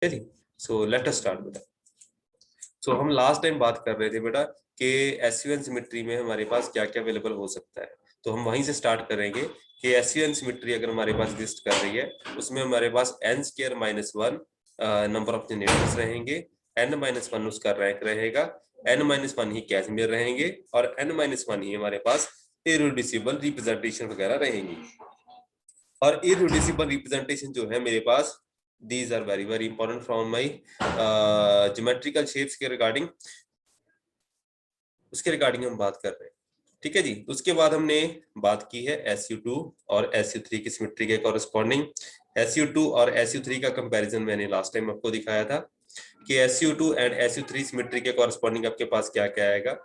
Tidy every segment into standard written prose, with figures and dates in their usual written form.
है जी। So let us start बेटा। सो हम लास्ट टाइम बात कर रहे थे बेटा कि एसयूएन सिमेट्री में हमारे पास क्या क्या अवेलेबल हो सकता है। तो हम वहीं से स्टार्ट करेंगे कि एसयूएन सिमेट्री अगर हमारे पास एग्जिस्ट कर रही है, उसमें हमारे पास n square minus one number of generators रहेंगे, एन माइनस वन उसका रैंक रहेगा, एन माइनस वन ही कैजमियर रहेंगे, और एन माइनस वन ही हमारे पास इररिड्यूसिबल रिप्रेजेंटेशन वगैरह रहेंगी। और इररिड्यूसिबल रिप्रेजेंटेशन जो है मेरे पास, these are very very important from my geometrical shapes के रिगार्डिंग, उसके रिगार्डिंग हम बात कर रहे हैं। ठीक है जी। उसके बाद हमने बात की है SU2 और SU3 की सिमेट्री के कॉरेस्पॉन्डिंग। SU2 और SU3 का कंपैरिजन मैंने लास्ट टाइम आपको दिखाया था कि SU2 एंड SU3 सिमेट्री के कॉरेस्पॉन्डिंग आपके पास क्या क्या आएगा।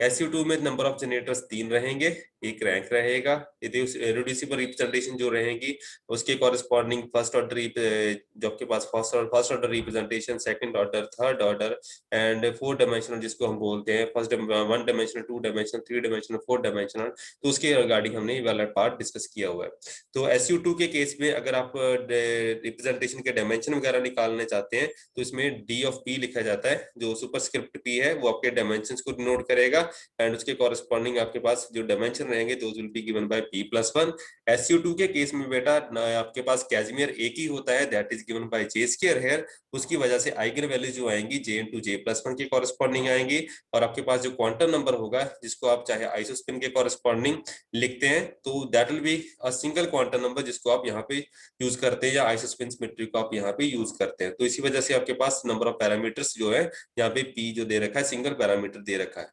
SU2 में नंबर ऑफ जनरेटर्स 3 रहेंगे, एक रैंक रहेगा, इररिड्यूसिबल रिप्रेजेंटेशन जो रहेंगी उसके कॉरेस्पॉन्डिंग फर्स्ट ऑर्डर जो आपके पास first order representation, second order, third order and four dimensional जिसको हम बोलते हैं, first one dimensional, two dimensional, three dimensional, four dimensional. तो उसके रिगार्डिंग हमने ये वाला पार्ट डिस्कस किया हुआ है। तो SU2 के केस में अगर आप रिप्रेजेंटेशन के डायमेंशन वगैरह निकालने चाहते हैं तो इसमें D ऑफ P लिखा जाता है, जो सुपरस्क्रिप्ट P है वो आपके डायमेंशंस को डिनोट करेगा एंड उसके कॉरेस्पॉन्डिंग आपके पास जो डायमेंशन रहेंगे those will be given bye P+1। SU2 के केस में बेटा आपके पास कैजमियर एक ही होता है, that is given by J square here. उसकी वजह से आइगन वैल्यू जो आएंगी J इंटू J+1 के कॉरेस्पॉन्डिंग आएंगी, और आपके पास जो क्वांटम नंबर होगा जिसको आप चाहे आइसोस्पिन के कॉरेस्पॉन्डिंग लिखते हैं तो that will be a single quantum number जिसको आप यहाँ पे यूज करते हैं, या आइसोस्पिन सिमेट्री को आप यहाँ पे यूज करते हैं। तो इसी वजह से आपके पास नंबर ऑफ पैरामीटर्स जो है यहाँ पे P जो दे रखा है सिंगल पैरामीटर दे रखा है।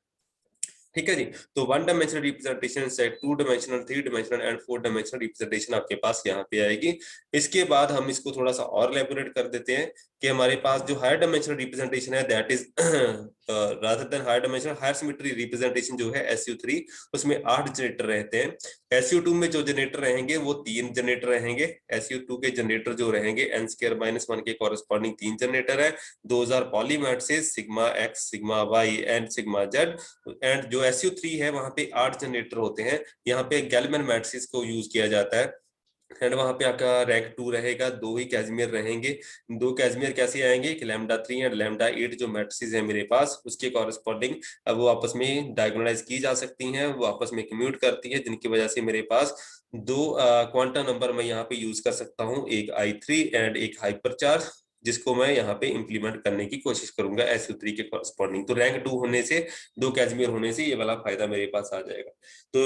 ठीक है जी। तो वन डायमेंशनल रिप्रेजेंटेशन से to dimensional, three dimensional and four dimensional representation आपके पास यहाँ पे आएगी। इसके बाद हम इसको थोड़ा सा और इलैबोरेट कर देते हैं कि हमारे पास जो हायर डायमेंशनल रिप्रेजेंटेशन है that is rather than higher dimensional higher symmetry representation जो है SU3, उसमें 8 जनरेटर रहते हैं। SU2 में जो जनरेटर रहेंगे वो 3 जनरेटर रहेंगे। SU2 के जनरेटर जो रहेंगे n स्क्वायर माइनस वन के कॉरेस्पॉन्डिंग 3 जनरेटर है। 2000 Pauli matrices sigma x, sigma y and sigma z। And जो SU3 है वहां पे 8 जनरेटर होते हैं। यहाँ पे गैलमैन मैट्रिक्स को यूज किया जाता है एंड वहां पे आपका रैंक 2 रहेगा, 2 ही कैजमियर रहेंगे। 2 कैजमियर कैसे आएंगे कि λ3 एंड λ8 जो मैट्रिसेस है मेरे पास उसके कॉरेस्पॉन्डिंग अब वो आपस में डायगोनलाइज की जा सकती हैं, वो आपस में कम्यूट करती है, जिनकी वजह से मेरे पास दो क्वांटम नंबर मैं यहाँ पे यूज कर सकता हूँ, एक I3 एंड एक हाइपर चार्ज, जिसको मैं यहाँ पे इंप्लीमेंट करने की कोशिश करूंगा SU3 के कॉरेस्पॉन्डिंग। तो रैंक 2 होने से, 2 कैजमियर होने से ये वाला फायदा मेरे पास आ जाएगा। तो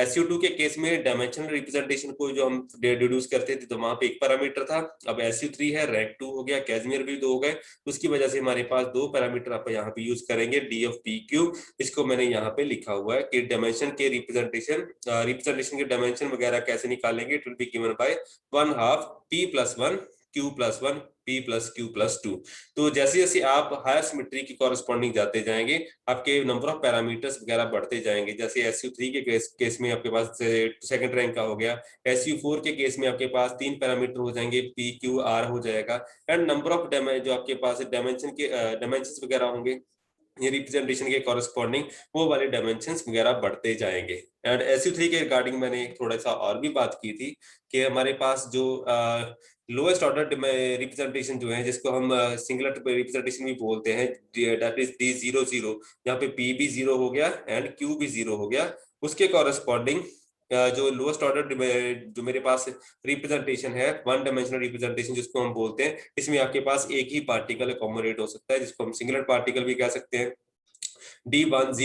SU2 के केस में डायमेंशनल रिप्रेजेंटेशन को जो हम डिड्यूस करते थे तो वहां पे एक पैरामीटर था, अब SU3 है, रैंक 2 हो गया, कैजमियर भी 2 हो गए। उसकी वजह से हमारे पास 2 पैरामीटर आप यहाँ पे यूज करेंगे, D ऑफ PQ। इसको मैंने यहाँ पे लिखा हुआ है कि डायमेंशन के रिप्रेजेंटेशन के डायमेंशन वगैरह कैसे निकालेंगे, it will be given bye 1/2 P+1 Q+1 P+Q+2। तो जैसे जैसे आप हायर सिमेट्री की कॉरेस्पॉन्डिंग जाते जाएंगे आपके नंबर ऑफ पैरामीटर्स वगैरह बढ़ते जाएंगे। जैसे SU3 के केस में आपके पास सेकंड रैंक का हो गया, SU4 के केस में आपके पास 3 पैरामीटर हो जाएंगे, PQR हो जाएगा एंड नंबर ऑफ जो आपके पास डायमेंशन वगैरह होंगे ये रिप्रेजेंटेशन के कॉरेस्पॉन्डिंग, वो वाले डायमेंशंस वगैरह बढ़ते जाएंगे। एंड SU3 के रिगार्डिंग मैंने थोड़ा सा और भी बात की थी कि हमारे पास जो लोएस्ट ऑर्डर रिप्रेजेंटेशन जो है जिसको हम सिंगलर रिप्रेजेंटेशन भी बोलते हैं, दैट इज D00, यहाँ पे P भी 0 हो गया एंड Q भी 0 हो गया, उसके कॉरेस्पॉन्डिंग जो लोएस्ट ऑर्डर जो मेरे पास रिप्रेजेंटेशन है, वन डायमेंशनल रिप्रेजेंटेशन जिसको हम बोलते हैं, इसमें आपके पास एक ही पार्टिकल अकोमोडेट हो सकता है जिसको हम सिंगुलर पार्टिकल भी कह सकते हैं। D10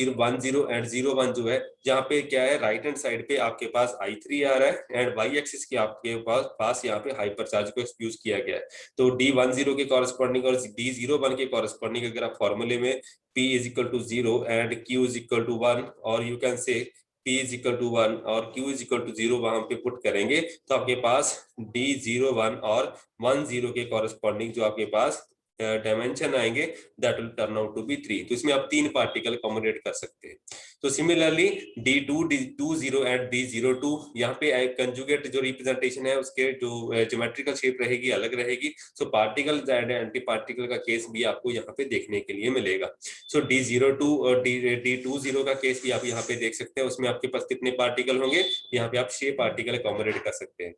एंड 01 जो है, जहाँ पे क्या है राइट हैंड साइड पे आपके पास I3 आ रहा है एंड Y एक्सिस के आपके पास यहाँ पे हाइपर चार्ज को यूज किया गया है। तो D10 के कॉरेस्पॉन्डिंग और D01 के कॉरेस्पॉन्डिंग अगर आप फॉर्मूले में P is equal to 0 and Q is equal to 1 और you can say P is equal to 1 और Q इज इक्वल टू 0 वहां पे पुट करेंगे तो आपके पास D01 और 10 के कॉरेस्पॉन्डिंग जो आपके पास डायमेंशन आएंगे that will turn out to be 3। तो इसमें आप 3 पार्टिकल अकोमोडेट कर सकते हैं। तो similarly D2, D20 and D02, यहाँ पे कंजुगेट जो रिप्रेजेंटेशन है उसके जो ज्योमेट्रिकल शेप रहेगी अलग रहेगी। So particle and anti particle का केस भी आपको यहाँ पे देखने के लिए मिलेगा। सो D02 और D20 का केस भी आप यहाँ पे देख सकते हैं, उसमें आपके पास कितने पार्टिकल होंगे, यहाँ पे आप 6 पार्टिकल अकोमोडेट कर सकते हैं।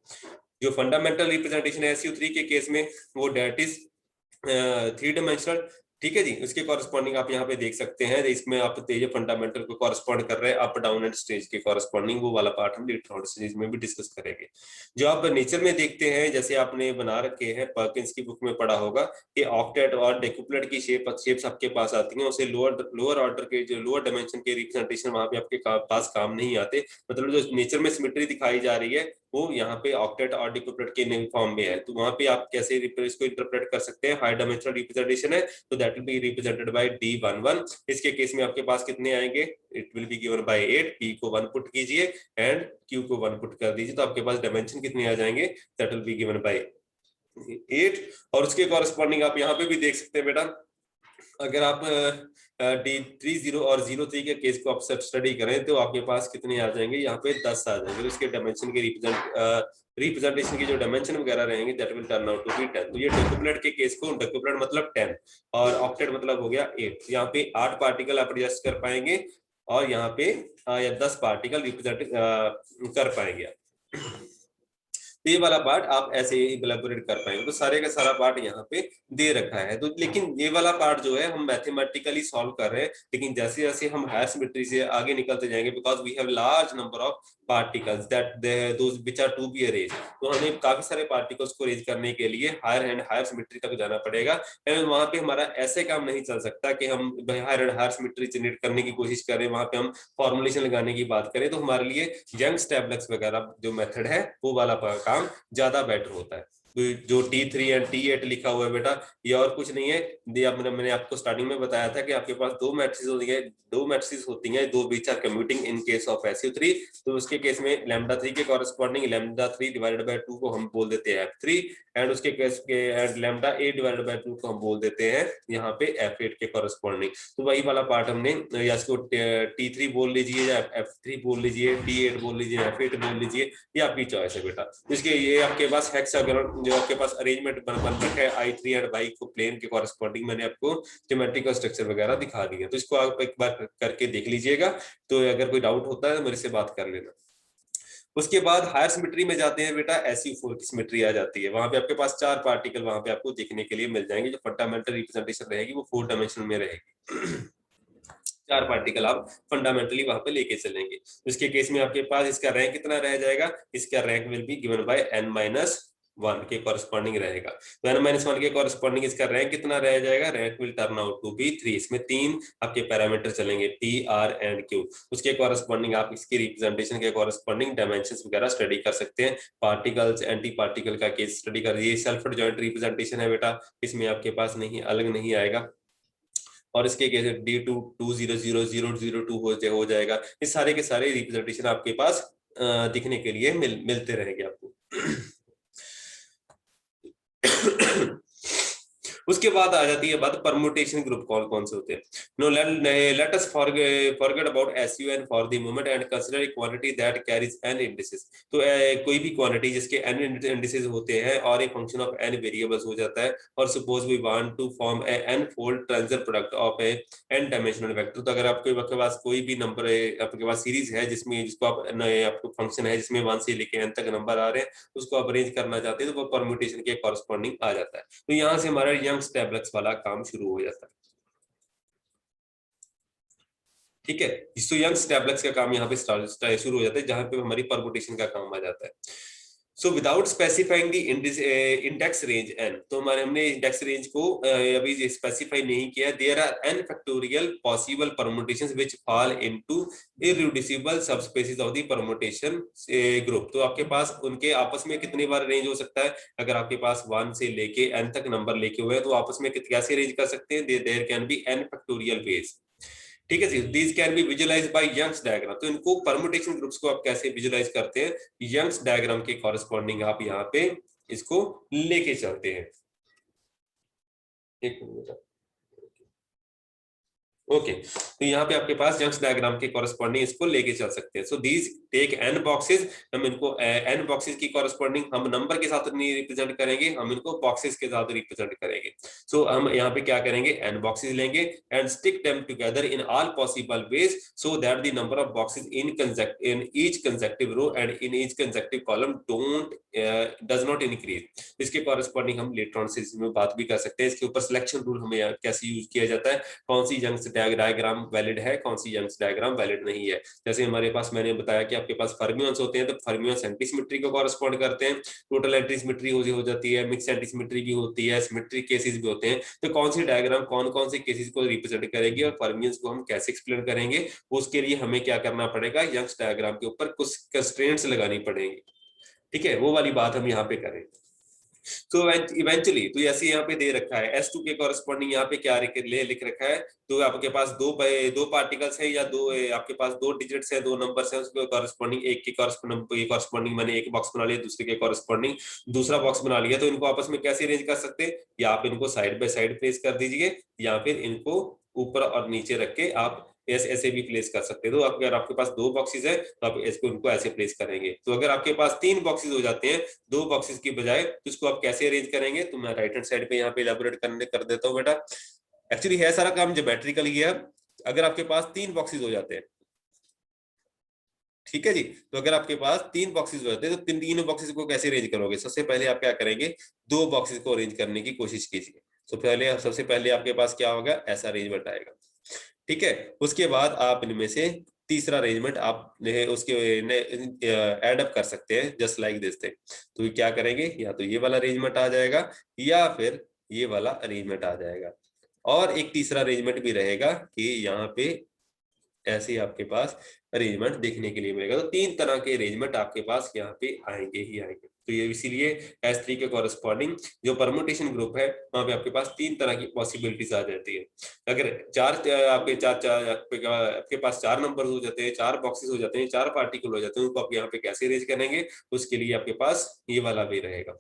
जो फंडामेंटल रिप्रेजेंटेशन है SU3 के केस में वो डेट इज थ्री डायमेंशनल, ठीक है जी। उसके कॉरेस्पॉन्डिंग आप यहाँ पे देख सकते हैं, इसमें आप तेज फंडामेंटल को कॉरेस्पॉन्ड कर रहे हैं, अप डाउन एंड स्टेज के कॉरेस्पॉन्डिंग, वो वाला पार्ट हम न्यूट्रॉन स्टेज में भी डिस्कस करेंगे। जो आप नेचर में देखते हैं, जैसे आपने बना रखे हैं, पर्किंस की बुक में पढ़ा होगा कि ऑक्टेट और डेकुप्लेट की शेप्स आपके पास आती हैं, उसे लोअर ऑर्डर के जो लोअर डायमेंशन के रिप्रेजेंटेशन वहां पे आपके पास काम नहीं आते। मतलब जो नेचर में सिमेट्री दिखाई जा रही है वो यहाँ पे ऑक्टेट और डिकुप्लेट के फॉर्म में है, तो वहां पे आप कैसे इसको इंटरप्रेट कर सकते हैं, हाई डायमेंशनल रिप्रेजेंटेशन है तो that will be represented by D11। इसके केस में आपके पास कितने आएंगे, it will be given bye 8, P को 1 पुट कीजिए एंड Q को 1 पुट कर दीजिए, तो आपके पास डायमेंशन कितने आ जाएंगे, that will be given bye 8। और उसके कॉरेस्पॉन्डिंग आप यहाँ पे भी देख सकते हैं बेटा, अगर आप D30 और 03 के केस को आप सब स्टडी करें तो आपके पास कितने आ जाएंगे, यहाँ पे 10 आ जाएंगे। उसके डायमेंशन के रिप्रेजेंटेशन की जो डायमेंशन वगैरह रहेंगे that will turn out to be 10। तो ये डेकुप्लेट के केस को, डेकुप्लेट मतलब 10 और ऑक्टेट मतलब हो गया 8, यहाँ पे 8 पार्टिकल आप एडजस्ट कर पाएंगे और यहाँ पे या 10 पार्टिकल रिप्रेजेंट कर पाएंगे। तो ये वाला पार्ट आप ऐसे ही इलेबोरेट कर पाएंगे, तो सारे का सारा पार्ट यहाँ पे दे रखा है। तो लेकिन ये वाला पार्ट जो है हम मैथमेटिकली सॉल्व कर रहे हैं, लेकिन जैसे जैसे हम हायर सिमेट्री से आगे निकलते जाएंगे, because we have large number of particles that those which are to be arranged, तो हमें काफी सारे पार्टिकल्स को अरेंज करने के लिए हायर एंड हायर सिमेट्री तक जाना पड़ेगा। एंड वहां पे हमारा ऐसे काम नहीं चल सकता कि हम higher and higher symmetry generate करने की कोशिश करें, वहां पे हम फॉर्मुलेशन लगाने की बात करें, तो हमारे लिए यंग्स टैब्लेट्स वगैरह जो मेथड है वो वाला काम ज्यादा बेटर होता है। तो जो T3 एंड T8 लिखा हुआ है बेटा, ये और कुछ नहीं है, ये मैंने आपको स्टार्टिंग में बताया था कि आपके पास दो मैट्रिसेस होती हैं, दो बीच are commuting in case of SU3। तो उसके केस में λ3 के कॉरेस्पॉन्डिंग λ3 डिवाइडेड बाय 2 को हम बोल देते हैं F3, एंड उसके केस के एंड λ8 डिवाइडेड बाय 2 को हम बोल देते हैं यहाँ पे F8 के कॉरेस्पॉन्डिंग। तो वही वाला पार्ट हमने, या इसको T3 बोल लीजिए या F3 बोल लीजिए, T8 बोल लीजिए, F8 बोल लीजिए, ये आपकी चॉइस है बेटा। इसके ये आपके पास हेक्सागोनल जो आपके पास अरेंजमेंट बन रखा है I3 एंड Y को प्लेन के कॉरेस्पॉन्डिंग, मैंने आपको ज्योमेट्रिकल स्ट्रक्चर वगैरह दिखा दिए, तो इसको आप एक बार करके देख लीजिएगा। तो अगर कोई डाउट होता है तो मेरे से बात कर लेना। उसके बाद हायर सिमेट्री में जाते हैं बेटा, SU4 की सिमेट्री आ जाती है, वहां पे आपके पास 4 पार्टिकल वहां पे आपको देखने के लिए मिल जाएंगे, जो फंडामेंटल रिप्रेजेंटेशन रहेगी वो 4 डायमेंशन में रहेगी। 4 पार्टिकल आप फंडामेंटली वहां पे लेके चलेंगे। इसके केस में आपके पास इसका रैंक कितना रह जाएगा, इसका rank will be given bye N-1 के कॉरेस्पॉन्डिंग रहेगा। तो N-1 के कॉरेस्पॉन्डिंग इसका रैंक कितना रह जाएगा, rank will turn out to be 3। इसमें 3 आपके पैरामीटर चलेंगे T, R एंड Q। उसके कॉरेस्पॉन्डिंग आप इसकी रिप्रेजेंटेशन के कॉरेस्पॉन्डिंग डायमेंशंस वगैरह स्टडी कर सकते हैं। पार्टिकल्स एंटी पार्टिकल का केस स्टडी कर, ये सेल्फ एडजॉइंट रिप्रेजेंटेशन है बेटा, इसमें आपके पास नहीं अलग नहीं आएगा। और इसके कैसे D2 2000002 हो जाएगा। ये सारे के सारे रिप्रेजेंटेशन आपके पास दिखने के लिए मिलते रहेंगे आपको। उसके बाद आ जाती है बात परमुटेशन ग्रुप कौन कौन से होते हैं। No let us forget about SUN for the moment and consider a quantity that carries n indices। तो कोई भी क्वांटिटी जिसके n इंडिसेस होते हैं और एक फंक्शन ऑफ n वेरिएबल्स हो जाता है, और suppose we want to form a n fold transfer product of a n dimensional vector. तो अगर आपके पास कोई भी नंबर आपके पास सीरीज है जिसमें जिसको आपको फंक्शन है जिसमें 1 से लेके n तक नंबर आ रहे हैं, उसको आप अरेंज करना चाहते हैं तो वो परम्यूटेशन के कॉरेस्पॉन्डिंग आ जाता है। तो यहां से हमारा यंग्स टैब्लेट्स वाला काम शुरू हो जाता है। ठीक है, तो यंग्स टैब्लेट्स का काम यहाँ पे शुरू हो जाता है, जहां पे हमारी परम्यूटेशन का काम आ जाता है। So without specifying the index range n, तो हमारे हमने इंडेक्स रेंज को अभी स्पेसिफाई नहीं किया। There are n factorial possible permutations which fall into irreducible subspaces of the permutation group. तो आपके पास उनके आपस में कितनी बार रेंज हो सकता है, अगर आपके पास 1 से लेके n तक नंबर लेके हुए हैं तो आपस में कैसे रेंज कर सकते हैं, there can be n factorial ways. ठीक है जी, these can be visualise by Young's diagram. तो इनको परम्यूटेशन ग्रुप्स को आप कैसे विजुअलाइज करते हैं, यंग्स डायग्राम के कॉरेस्पॉन्डिंग आप यहाँ पे इसको लेके चलते हैं। एक मिनट, ओके तो यहाँ पे आपके पास यंग्स डायग्राम के कॉरेस्पॉन्डिंग इसको लेके चल सकते हैं। So these take n boxes, हम इनको एन बॉक्सेस की कॉरेस्पॉन्डिंग हम नंबर के साथ नहीं रिप्रेजेंट करेंगे, हम इनको बॉक्सेस के साथ रिप्रेजेंट करेंगे। सो हम यहाँ पे क्या करेंगे, एन बॉक्सेस लेंगे and stick them together in all possible ways so that the number of boxes in each consecutive row and in each consecutive column don't does not increase. इसके कॉरेस्पॉन्डिंग हम later on से इसमें बात भी कर सकते हैं। इसके ऊपर सिलेक्शन रूल हमें कैसे यूज किया जाता है, कौन सी यंग्स डायग्राम वैलिड है, कौन सी यंग्स डायग्राम वैलिड नहीं है। जैसे हमारे पास मैंने बताया कि आपके पास फर्मियंस होते हैं, तो फर्मियंस एंटीसिमेट्री को कॉरेस्पॉन्ड करते हैं, टोटल एंटीसिमेट्री हो जाती है, मिक्स एंटीसिमेट्री भी होती है, सिमेट्री केसेस भी होते हैं। तो कौन सी डायग्राम कौन कौन से केसेस को रिप्रेजेंट करेगी और फर्मियंस को हम कैसे एक्सप्लेन करेंगे, उसके लिए हमें क्या करना पड़ेगा, यंग्स डायग्राम के ऊपर कुछ कंस्ट्रेंट्स लगानी पड़ेंगी। ठीक है, वो वाली बात हम यहाँ पे करें। तो इवेंचुअली तो ऐसे यहाँ पे दे रखा है S2 के कॉरेस्पॉन्डिंग यहाँ पे क्या लिख रखा है, तो आपके पास दो पार्टिकल्स है या आपके पास दो डिजिट्स है, दो नंबर्स है, उसके कॉरेस्पॉन्डिंग एक के कॉरेस्पॉन्डिंग मैंने एक बॉक्स बना लिया, दूसरे के कॉरेस्पॉन्डिंग दूसरा बॉक्स बना लिया। तो इनको आपस में कैसे अरेंज कर सकते हैं, या आप इनको साइड बाय साइड प्लेस कर दीजिए या फिर इनको ऊपर और नीचे रख के आप ऐसे भी प्लेस कर सकते हैं। तो अगर आपके पास दो बॉक्सेस है तो आप इसको इनको ऐसे प्लेस करेंगे। तो अगर आपके पास तीन बॉक्सेस हो जाते हैं दो बॉक्सेस की बजाय, तो इसको आप कैसे अरेंज करेंगे, तो मैं राइट हैंड साइड पे यहाँ पे इलैबोरेट कर देता हूँ बेटा। एक्चुअली है सारा काम ज्योमेट्रिकल ही है। अगर आपके पास तीन बॉक्सेस हो जाते हैं, ठीक है जी, तो अगर आपके पास तीन बॉक्सेस हो जाते हैं तो तीनों बॉक्सेस को कैसे अरेंज करोगे, सबसे पहले आप क्या करेंगे, दो बॉक्सेस को अरेंज करने की कोशिश कीजिए। तो सबसे पहले आपके पास क्या होगा, ऐसा अरेंजमेंट आएगा। ठीक है, उसके बाद आप इनमें से तीसरा अरेंजमेंट आप उसके ऐड अप कर सकते हैं जस्ट लाइक दिस थिंग। तो ये क्या करेंगे, या तो ये वाला अरेंजमेंट आ जाएगा या फिर ये वाला अरेंजमेंट आ जाएगा। और एक तीसरा अरेंजमेंट भी रहेगा कि यहाँ पे ऐसे आपके पास अरेंजमेंट देखने के लिए मिलेगा। तो तीन तरह के अरेंजमेंट आपके पास यहाँ पे आएंगे ही आएंगे। तो ये इसीलिए S3 के कॉरेस्पॉन्डिंग जो परमुटेशन ग्रुप है वहां पे आपके पास तीन तरह की पॉसिबिलिटीज आ जाती है। अगर आपके पास चार नंबर हो जाते हैं, चार बॉक्सेस हो जाते हैं, चार पार्टिकल हो जाते हैं, उनको आप यहाँ पे कैसे अरेंज करेंगे, उसके लिए आपके पास ये वाला वे रहेगा।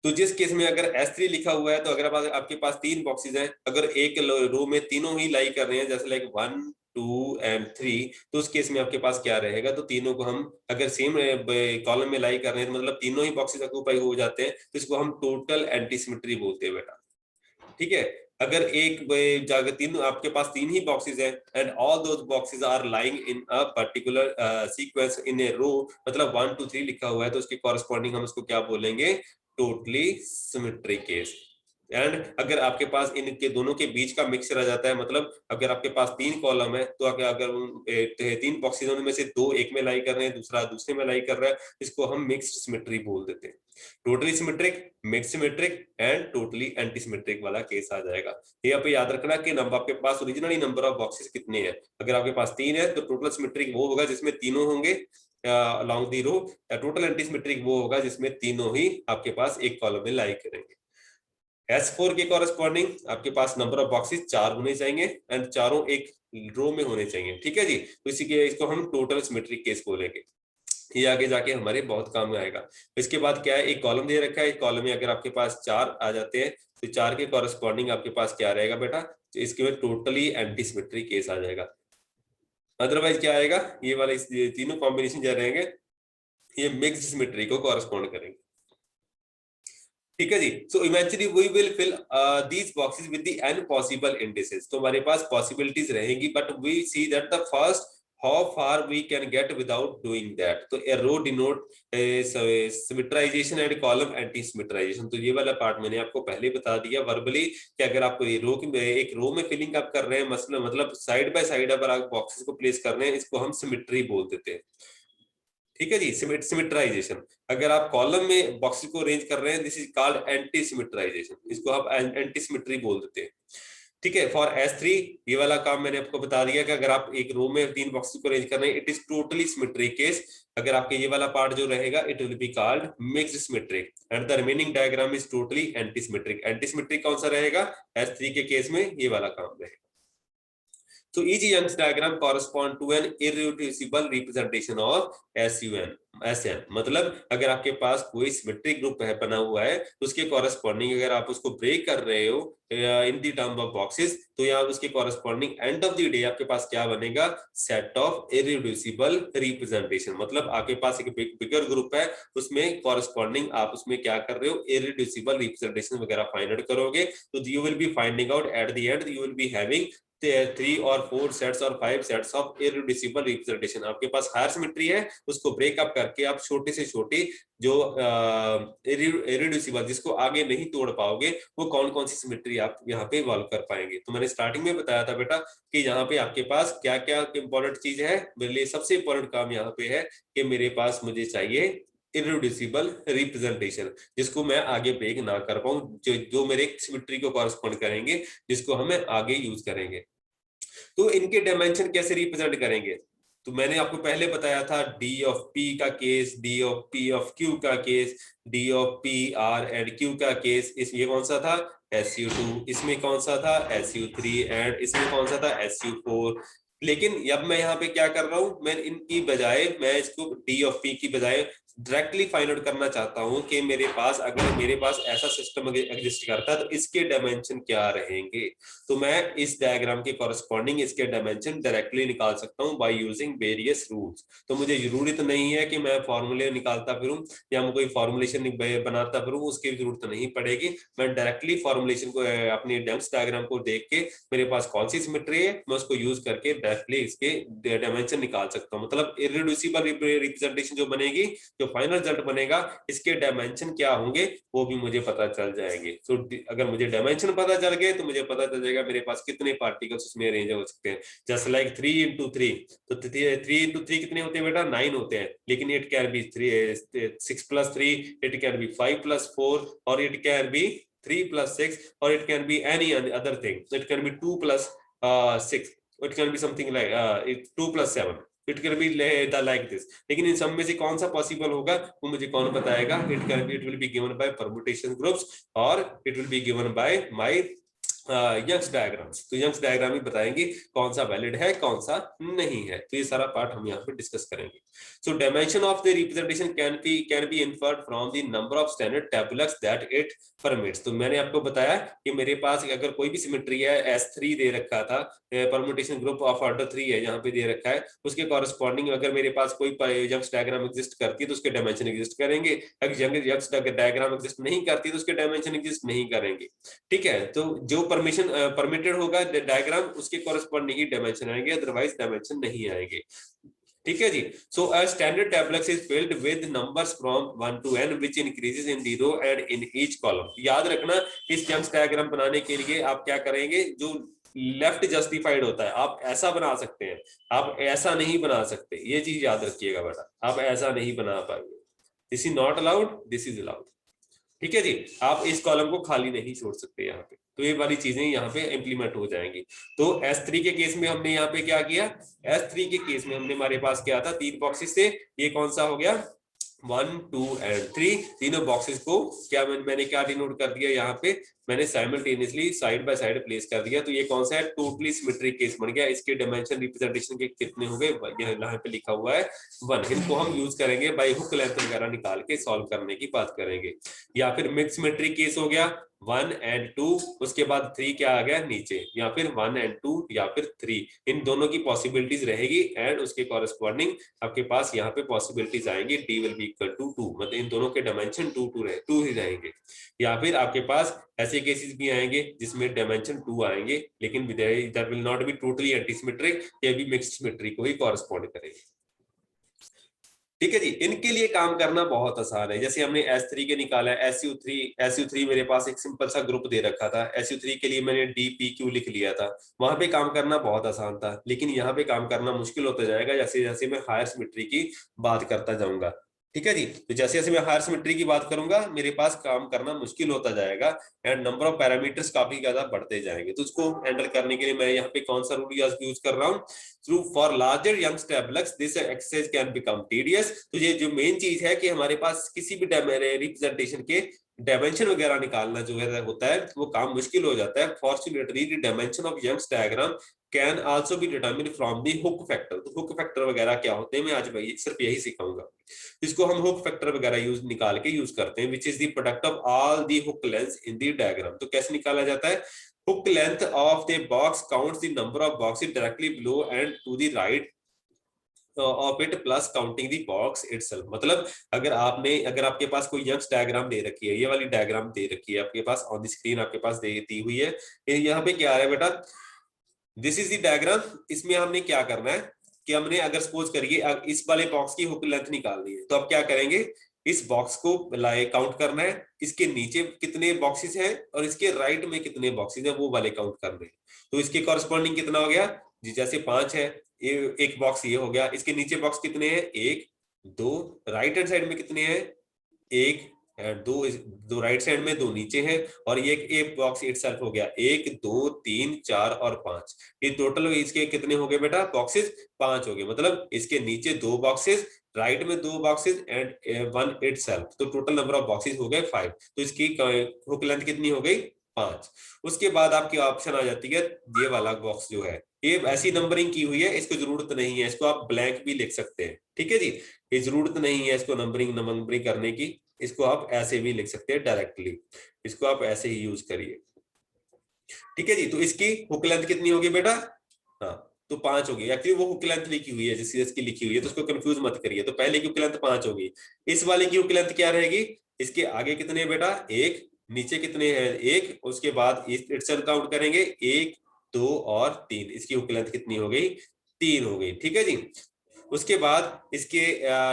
तो जिस केस में अगर S3 लिखा हुआ है, तो अगर आपके पास तीन बॉक्सेस हैं, अगर एक रो में तीनों ही लाई कर रहे हैं, जैसे लाइक 1 2 एंड 3, तो उस केस में आपके पास क्या रहेगा, तो तीनों को हम अगर सेम कॉलम में लाई कर रहे हैं, तो मतलब तीनों ही बॉक्सेस ऑक्यूपाई हो जाते हैं, तो इसको हम टोटल एंटीसिमेट्री बोलते हैं बेटा। ठीक है, अगर एक जगह तीन आपके पास तीन ही बॉक्सेस हैं and all those boxes are lying in a particular sequence in a row, मतलब 1 2 3 लिखा हुआ है, तो उसके कॉरेस्पॉन्डिंग हम उसको क्या बोलेंगे, टोटली सिमेट्रिक केस। एंड अगर आपके पास इनके दोनों के बीच का मिक्सचर आ जाता है, मतलब अगर आपके पास तीन कॉलम है, तो अगर तीन बॉक्सेस में से दो एक में लाई कर रहे हैं, दूसरा दूसरे में लाई कर रहा है, इसको हम मिक्स्ड सिमेट्री बोल देते हैं। Totally symmetric, mix symmetric and totally antisymmetric वाला केस आ जाएगा। ये पे याद रखना कि नंबर आपके पास ओरिजिनली नंबर ऑफ बॉक्सेस कितने हैं। अगर आपके पास तीन है तो टोटल सिमेट्रिक वो होगा जिसमें तीनों होंगे along the row, total antisymmetric वो होगा जिसमें तीनों ही आपके पास एक कॉलम में लाई करेंगे। S4 के कॉरेस्पॉन्डिंग आपके पास नंबर ऑफ बॉक्सेस चार होने चाहिए एंड चारों एक रो में होने चाहिए। ठीक है जी, तो इसी के इसको हम टोटल सिमेट्रिक केस बोलेंगे। ये आगे जाके हमारे बहुत काम में आएगा। इसके बाद क्या है, एक कॉलम दे रखा है, एक कॉलम में अगर आपके पास चार आ जाते हैं, तो चार के कॉरेस्पॉन्डिंग आपके पास क्या रहेगा बेटा, तो इसके में टोटली एंटीसिमेट्रिक केस आ जाएगा। अदरवाइज क्या आएगा, ये वाले तीनों कॉम्बिनेशन जो रहेंगे ये मिक्स्ड सिमेट्री को कॉरेस्पॉन्ड करेंगे। ठीक है जी, so eventually we will fill these boxes with the n possible indices. तो हमारे पास पॉसिबिलिटीज रहेंगी, but we see that the first how far we can get without doing that. तो a row denote symmetrisation and column anti symmetrisation. तो ये वाला part मैंने आपको पहले बता दिया वर्बली कि अगर आप एक रो में फिलिंग अप कर रहे हैं, मतलब साइड बाय साइड अगर आप बॉक्सेस को प्लेस कर रहे हैं, इसको हम सिमेट्री बोल देते हैं। ठीक है जी, सिमेट्राइजेशन। अगर आप कॉलम में बॉक्स को अरेंज कर रहे हैं, दिस इज कॉल्ड एंटी सिमेट्राइजेशन, इसको आप एंटी सिमेट्री बोल देते हैं। ठीक है, फॉर S3 ये वाला काम मैंने आपको बता दिया कि अगर आप एक रो में तीन बॉक्सेस को अरेंज कर रहे हैं, it is totally symmetric case. अगर आपके ये वाला पार्ट जो रहेगा, it will be called mixed symmetric and the remaining diagram is totally anti symmetric. Anti symmetric कौन सा रहेगा, S3 के केस में ये वाला काम रहेगा। So each Young's diagram correspond to an irreducible representation of SUN SN। मतलब अगर आपके पास कोई सिमेट्रिक ग्रुप है बना हुआ है तो उसके कॉरेस्पॉन्डिंग अगर आप उसको ब्रेक कर रहे हो in the term of boxes, तो यहाँ उसके corresponding end of the day आपके पास क्या बनेगा, सेट ऑफ इररिड्यूसिबल रिप्रेजेंटेशन। मतलब आपके पास एक बिगर ग्रुप है, उसमें कॉरेस्पॉन्डिंग आप उसमें क्या कर रहे हो, इररिड्यूसिबल रिप्रेजेंटेशन वगैरह फाइंड आउट करोगे। तो you will be finding out at the end, you will be having 3 और 4 सेट्स और 5 सेट्स ऑफ इररिड्यूसिबल रिप्रेजेंटेशन। आपके पास हायर सिमेट्री है, उसको ब्रेकअप करके आप छोटे से छोटे जो इररिड्यूसिबल जिसको आगे नहीं तोड़ पाओगे, वो कौन कौन सी सिमेट्री आप यहाँ पे इवॉल्व कर पाएंगे। तो मैंने स्टार्टिंग में बताया था बेटा कि यहाँ पे आपके पास क्या क्या इंपॉर्टेंट चीज है। मेरे लिए सबसे इंपॉर्टेंट काम यहाँ पे है कि मेरे पास मुझे चाहिए इररिड्यूसिबल रिप्रेजेंटेशन, जिसको मैं आगे ब्रेक ना कर पाऊं, जो मेरे सिमेट्री को कॉरेस्पॉन्ड करेंगे, जिसको हमें आगे यूज करेंगे। तो इनके डायमेंशन कैसे रिप्रेजेंट करेंगे, तो मैंने आपको पहले बताया था डी ऑफ पी का case, D of P of Q का case, D of P R and Q का केस। इस ये कौन सा था, SU2। इसमें कौन सा था, SU3 एंड इसमें कौन सा था, SU4। लेकिन अब मैं यहाँ पे क्या कर रहा हूं, मैं इनकी बजाय मैं इसको डी ऑफ पी की बजाय डायरेक्टली फाइंड आउट करना चाहता हूं कि मेरे पास अगर मेरे पास ऐसा सिस्टम एग्जिस्ट करता है तो इसके डायमेंशन क्या रहेंगे। तो मैं इस डायग्राम के कॉरेस्पॉन्डिंग इसके डायमेंशन डायरेक्टली निकाल सकता हूं बाय यूजिंग वेरियस रूल्स। तो मुझे जरूरत नहीं है कि मैं फॉर्मूले निकालता फिरूं या मैं कोई फॉर्मुलेशन बनाता फिरूं, उसकी जरूरत नहीं पड़ेगी। मैं डायरेक्टली फॉर्मुलेशन को अपनी यंग्स डायग्राम को देख के मेरे पास कौन सी सिमेट्री है, मैं उसको यूज करके डायरेक्टली इसके डायमेंशन निकाल सकता हूं। मतलब इररिड्यूसिबल रिप्रेजेंटेशन जो बनेगी, जो फाइनल रिजल्ट बनेगा, इसके डायमेंशन क्या होंगे वो भी मुझे पता चल जाएंगे। तो अगर मुझे डायमेंशन पता चल गए तो मुझे पता चल जाएगा मेरे पास कितने पार्टिकल्स उसमें अरेंज हो सकते हैं। जस्ट लाइक 3 into 3, तो 3 into 3 कितने होते हैं बेटा, 9 होते हैं। लेकिन it can be 6 plus 3, it can be 5 plus 4, और इट कैन बी 3 plus 6, और it can be any other thing. It can be 2 plus 6, it can be something like 2 plus 7, it can be like this. लेकिन इन सब में से कौन सा possible होगा वो मुझे कौन बताएगा। It will be given by permutation groups, और it will be given by my Young's diagrams. तो यंग्स डायग्राम ही बताएंगे कौन सा वैलिड है कौन सा नहीं है। तो ये सारा पार्ट हम यहाँ पे डिस्कस करेंगे। So dimension of the representation can be inferred from the number of standard tableaux that it permits. तो मैंने आपको बताया कि मेरे पास अगर कोई भी सिमेट्री है, S3 दे रखा था, परम्यूटेशन ग्रुप ऑफ ऑर्डर 3 है यहाँ पे दे रखा है, उसके कॉरेस्पॉन्डिंग अगर मेरे पास कोई यंग्स डायग्राम एग्जिस्ट करती है तो उसके डायमेंशन एग्जिस्ट करेंगे। अगर यंग्स डायग्राम एग्जिस्ट नहीं करती तो उसके डायमेंशन एग्जिस्ट नहीं करेंगे। ठीक है, तो जो परमिटेड होगा डायग्राम, उसके कॉरेस्पॉन्डिंग ही डायमेंशन आएंगे, अदरवाइज डायमेंशन नहीं आएंगे। ठीक है जी। So a standard tablet is filled with numbers from 1 to n which increases in the row and in each column. याद रखना, इस यंग्स डायग्राम बनाने के लिए आप क्या करेंगे, जो लेफ्ट जस्टिफाइड होता है आप ऐसा बना सकते हैं, आप ऐसा नहीं बना सकते। ये चीज याद रखिएगा बेटा, आप ऐसा नहीं बना पाएंगे। This is not allowed, this is allowed. ठीक है जी, आप इस कॉलम को खाली नहीं छोड़ सकते यहाँ पे। तो ये वाली चीजें यहाँ पे इंप्लीमेंट हो जाएंगी। तो S3 के केस में हमने यहाँ पे क्या किया, S3 के केस में हमने हमारे पास क्या था, 3 बॉक्सेस थे। ये कौन सा हो गया, 1, 2 and 3। तीनों बॉक्सेस को क्या मैंने क्या डिनोट कर दिया, यहाँ पे मैंने simultaneously side by side place कर दिया। तो ये कौन सा है, टोटली सिमेट्रिक केस बन गया। इसके डायमेंशन रिप्रेजेंटेशन के कितने हो गए, यहाँ पे लिखा हुआ है 1। इनको हम यूज करेंगे बाय हुक लेंथ वगैरह निकाल के सॉल्व करने की बात करेंगे। या फिर मिक्स सिमेट्रिक केस हो गया 1 and 2, उसके बाद 3 क्या आ गया नीचे, या फिर 1 and 2 या फिर 3। इन दोनों की पॉसिबिलिटीज रहेगी एंड उसके कॉरेस्पॉन्डिंग आपके पास यहाँ पे पॉसिबिलिटीज आएंगी, D will be equal to 2। मतलब इन दोनों के डायमेंशन 2 ही रहेंगे। या फिर आपके पास ऐसे केसेस भी आएंगे जिसमें डायमेंशन 2 आएंगे, लेकिन that will not be totally antisymmetric, ये भी मिक्स्ड सिमेट्री को ही कॉरेस्पॉन्ड करेंगे। ठीक है जी, इनके लिए काम करना बहुत आसान है। जैसे हमने S3 के निकाला है, SU3 मेरे पास एक सिंपल सा ग्रुप दे रखा था। SU3 के लिए मैंने DPQ लिख लिया था। वहां पे काम करना बहुत आसान था, लेकिन यहाँ पे काम करना मुश्किल होता जाएगा जैसे जैसे मैं हायर सिमेट्री की बात करता जाऊंगा। ठीक है जी, तो जैसे जैसे मैं हायर सिमेट्री की बात करूंगा मेरे पास काम करना मुश्किल होता जाएगा एंड नंबर ऑफ पैरामीटर्स काफी ज्यादा बढ़ते जाएंगे। तो उसको हैंडल करने के लिए मैं यहाँ पे कौन सा रूल यूज कर रहा हूँ, through for larger Young's tablets this exercise can become tedious. तो ये जो मेन चीज है कि हमारे पास किसी भी रिप्रेजेंटेशन के डायमेंशन वगैरह निकालना जो है होता है वो काम मुश्किल हो जाता है। Fortunately the dimension of Young's diagram can also be determined from the hook factor. तो हुक फैक्टर वगैरह क्या होते हैं मैं आज भाई सिर्फ यही सिखाऊंगा। इसको हम हुक फैक्टर वगैरह यूज निकाल के यूज करते हैं, which is the product of all the hook length in the diagram. तो कैसे निकाला जाता है? Hook length of the box counts the number of boxes directly below and to the right of it plus counting the box itself. मतलब अगर आपके पास कोई Young's diagram दे रखी है, ये वाली डायग्राम दे रखी है आपके पास ऑन द स्क्रीन, आपके पास दी हुई है, यहाँ पे क्या आ रहा है बेटा, दिस इज द डायग्राम। इसमें हमने क्या करना है कि हमने अगर सपोज करिए इस वाले बॉक्स की हुक लेंथ निकालनी है, तो अब क्या करेंगे, इस बॉक्स को काउंट करना है, इसके नीचे कितने बॉक्सेस हैं और इसके राइट में कितने बॉक्सेस हैं वो वाले काउंट करने हैं। तो इसके कॉरस्पॉन्डिंग कितना हो गया जी, जैसे 5 है, एक बॉक्स ये हो गया, इसके नीचे बॉक्स कितने हैं, 1 2, राइट हैंड साइड में कितने हैं, 1 दो, दो राइट साइड में, 2 नीचे हैं, और ये एक बॉक्स इटसेल्फ हो गया 1 2 3 4 और 5। ये टोटल इसके कितने हो गए बेटा, बॉक्सेस 5 हो गए। मतलब इसके नीचे 2 बॉक्सेस, राइट में 2 बॉक्सेस एंड 1 इटसेल्फ, तो टोटल नंबर ऑफ बॉक्सेस हो गए 5। तो इसकी हुक लेंथ कितनी हो गई, 5। उसके बाद आपकी ऑप्शन आ जाती है ये वाला बॉक्स जो है, ये ऐसी नंबरिंग की हुई है, इसको जरूरत नहीं है, इसको आप ब्लैंक भी लिख सकते हैं, ठीक है जी। ये जरूरत नहीं है इसको नंबरिंग करने की, इसको आप ऐसे भी लिख सकते हैं डायरेक्टली, इसको आप ऐसे ही यूज करिए, ठीक है जी। तो इसकी हुक लेंथ कितनी होगी बेटा, हाँ तो 5 होगी। एक्चुअली वो हुक लेंथ लिखी हुई है जैसे इसकी लिखी हुई है, तो उसको कंफ्यूज मत करिए। तो पहले की हुक लेंथ 5 होगी, इस वाले की हुक लेंथ क्या रहेगी, इसके आगे कितने बेटा 1, नीचे कितने हैं 1, उसके बाद इटसेल्फ काउंट करेंगे 1 2 और 3, इसकी हुक लेंथ कितनी हो गई, 3 हो गई, ठीक है जी। उसके बाद इसके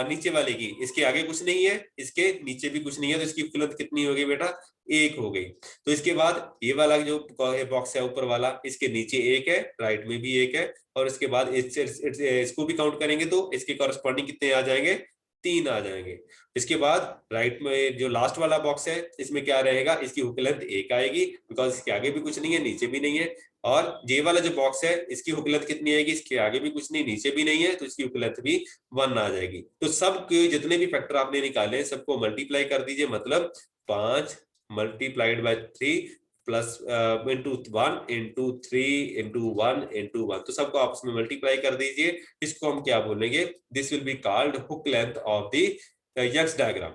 नीचे वाले की, इसके आगे कुछ नहीं है, इसके नीचे भी कुछ नहीं है, तो इसकी हुक लेंथ कितनी हो गई बेटा, 1 हो गई। तो इसके बाद ये वाला जो बॉक्स है ऊपर वाला, इसके नीचे 1 है, राइट में भी 1 है, और इसके बाद इसको भी काउंट करेंगे तो इसके कॉरेस्पॉन्डिंग कितने आ जाएंगे, 3 आ जाएंगे। इसके बाद राइट में जो लास्ट वाला बॉक्स है इसमें क्या रहेगा, इसकी हुक लेंथ 1 आएगी, बिकॉज इसके आगे भी कुछ नहीं है, नीचे भी नहीं है। और ये वाला जो बॉक्स है इसकी हुक लेंथ कितनी आएगी, इसके आगे भी कुछ नहीं, नीचे भी नहीं है, तो इसकी हुक लेंथ भी 1 आ जाएगी। तो सब जितने भी फैक्टर आपने निकाले हैं सबको मल्टीप्लाई कर दीजिए, मतलब 5 multiplied by 3 plus into 1 into 3 into 1 into 1, तो सबको आपस में मल्टीप्लाई कर दीजिए। इसको हम क्या बोलेंगे, this will be called hook length of the Young's diagram.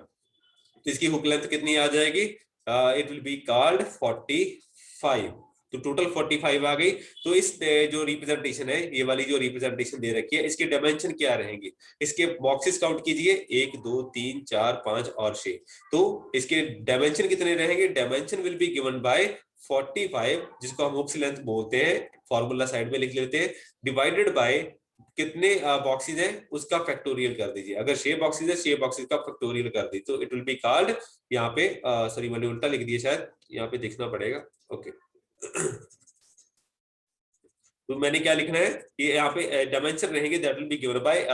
तो इसकी हुक लेंथ कितनी आ जाएगी, इट विल बी कॉल्ड 45। तो टोटल 45 आ गई। तो इस जो रिप्रेजेंटेशन है, ये वाली जो रिप्रेजेंटेशन दे रखी है, इसके डायमेंशन क्या रहेंगे, इसके बॉक्सेस काउंट कीजिए 1 2 3 4 5 और 6। तो इसके डायमेंशन कितने रहेंगे, dimension will be given bye 45, जिसको हम हुक लेंथ बोलते हैं, फॉर्मूला साइड में लिख लेते हैं, डिवाइडेड बाय कितने बॉक्सेस हैं उसका फैक्टोरियल कर दीजिए। अगर 6 बॉक्सेस है, 6 बॉक्सेस का फैक्टोरियल कर दीजिए, तो इट विल बी कॉल्ड, यहाँ पे सॉरी मैंने उल्टा लिख दिया शायद, यहाँ पे देखना पड़ेगा, ओके। तो मैंने क्या लिखना है, ये यहाँ पे डायमेंशन रहेंगे, that will be given bye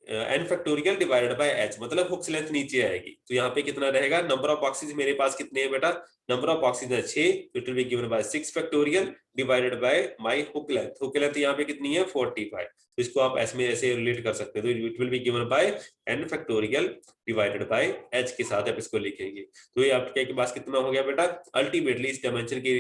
n factorial divided by h, मतलब हुक्स लेंथ नीचे आएगी। तो यहाँ पे कितना रहेगा, नंबर ऑफ बॉक्सेस मेरे पास कितने हैं बेटा, नंबर ऑफ बॉक्सेस है 6, it will be given bye 6 factorial divided by my hook length. Hook length यहाँ पे कितनी है 45, तो इसको आप ऐसे रिलेट कर सकते हैं। तो it will be given bye n factorial divided by h के साथ आप इसको लिखेंगे। तो ये आपके पास कितना हो गया बेटा, अल्टीमेटली इस डायमेंशन की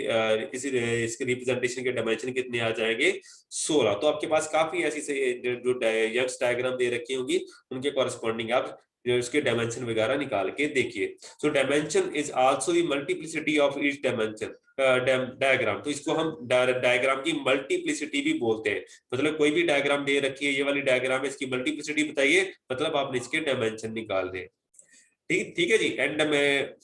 इसके रिप्रेजेंटेशन के डायमेंशन कितने आ जाएंगे, 16। तो आपके पास काफी ऐसी जो यंग्स डायग्राम दे रखी होंगी, उनके कॉरेस्पॉन्डिंग आप इसके डायमेंशन वगैरह निकाल के देखिए। So dimension is also the multiplicity of each dimension diagram. तो इसको हम डायग्राम की मल्टीप्लिसिटी भी बोलते हैं। मतलब कोई भी डायग्राम दे रखी है, ये वाली डायग्राम है, इसकी मल्टीप्लिसिटी बताइए, मतलब आपने इसके डायमेंशन निकाल दे, ठीक ठीक है जी। एंड में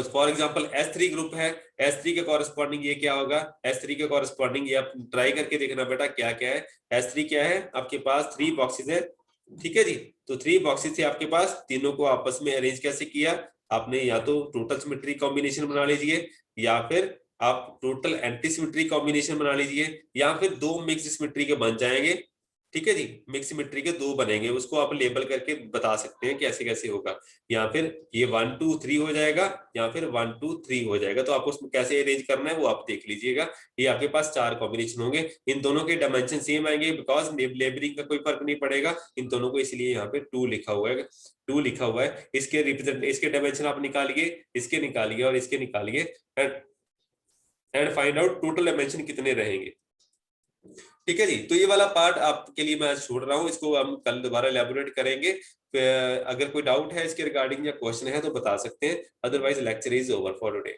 फॉर एग्जांपल S3 ग्रुप है, S3 के कॉरेस्पॉन्डिंग ये क्या होगा, S3 के कॉरेस्पॉन्डिंग ये आप ट्राई करके देखना बेटा क्या क्या है। S3 क्या है, आपके पास 3 बॉक्सेस है, ठीक है जी। तो 3 बॉक्सेस थे आपके पास, तीनों को आपस में अरेंज कैसे किया आपने, या तो टोटल सिमेट्री कॉम्बिनेशन बना लीजिए, या फिर आप टोटल एंटी सिमेट्री कॉम्बिनेशन बना लीजिए, या फिर 2 मिक्स सिमेट्री के बन जाएंगे। ठीक है जी। मिक्स सिमेट्री के दो बनेंगे, उसको आप लेबल करके बता सकते हैं कैसे कैसे होगा, या फिर ये 1 2 3 हो जाएगा, या फिर 1 2 3 हो जाएगा। तो आपको उसमें कैसे अरेंज करना है वो आप देख लीजिएगा। ये आपके पास 4 कॉम्बिनेशन होंगे, इन दोनों के डायमेंशन सेम आएंगे, बिकॉज लेबलिंग का कोई फर्क नहीं पड़ेगा इन दोनों को, इसलिए यहाँ पे 2 लिखा हुआ है। 2 लिखा हुआ है, इसके रिप्रेजेंट, इसके डायमेंशन आप निकालिए, इसके निकालिए और इसके निकालिए, and find out total dimension कितने रहेंगे। ठीक है जी। तो ये वाला पार्ट आपके लिए मैं छोड़ रहा हूँ, इसको हम कल दोबारा एलैबोरेट करेंगे। अगर कोई डाउट है इसके रिगार्डिंग या क्वेश्चन है तो बता सकते हैं, otherwise lecture is over for today.